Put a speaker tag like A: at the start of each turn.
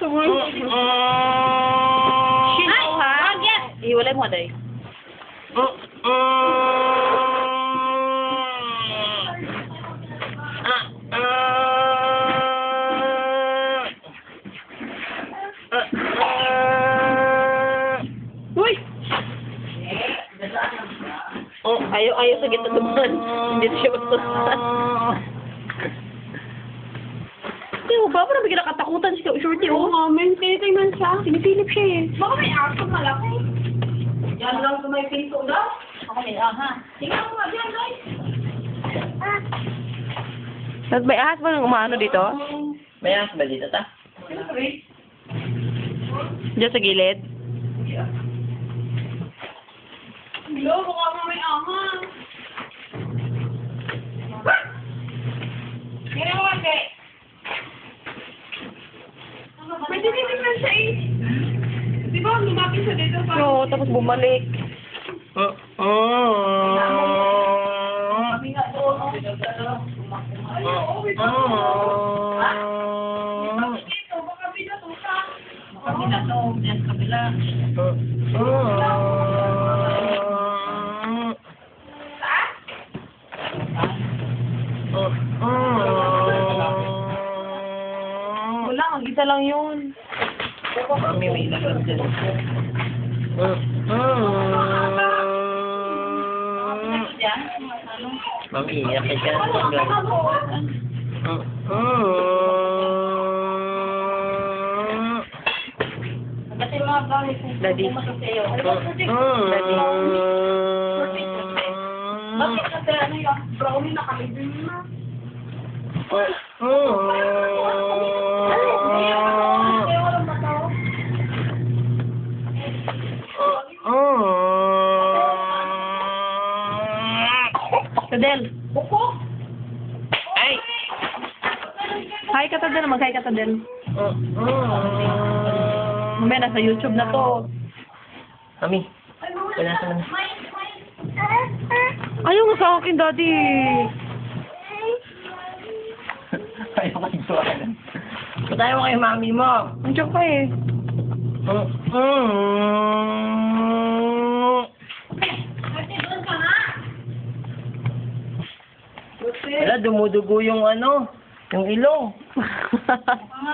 A: Shino, ha? Iwalay mo, day. Uy! Ayaw sa gitna naman. Hindi siya magtusan. Tiyo ba? Parang bigla nakatakutan siya. Shorty,
B: Oo, mamen. Tinitingnan siya.
A: Pinisilip siya eh.
B: Baka may aso malaki.
A: Yan lang sa may pinto daw.
B: Ako may aha. Tingnan mo nga dyan, guys.
A: Tapos may ahas ba nang umano dito?
C: May ahas ba dito, ta?
B: Siyempre.
A: Diyan sa gilid?
B: Hello, baka mo may aha. Tingnan mo nga, guys. May tinitingnan siya eh. Di ba, lumapit siya dito?
A: No, tapos bumalik.
B: Kami nga doon. Dito, baka binatuta. Baka binato. Yan sa kabila.
A: Wala, ang isa lang yun.
C: Mami, may ilan dyan. Mami, iyak ka dyan.
B: Kasi mga brownies kung
A: Daddy.
B: pumasok sa'yo.
A: Daddy.
B: Bakit kasi ano yung brownie nakalibin na?
A: Tadel.
B: Buko!
C: Ay!
A: Hi ka, Tadel. Mag-hi ka, Tadel. Mamaya, nasa YouTube na to.
C: Mami, wala sa man.
A: Ayaw nga sa akin, Daddy.
C: Ayaw ko nagsuwanan. Ba't ayaw kayo mami mo?
A: Andiyan ka eh.
B: Kasi doon ka nga!
C: Wala, dumudugo yung ano, yung ilong.
B: Mga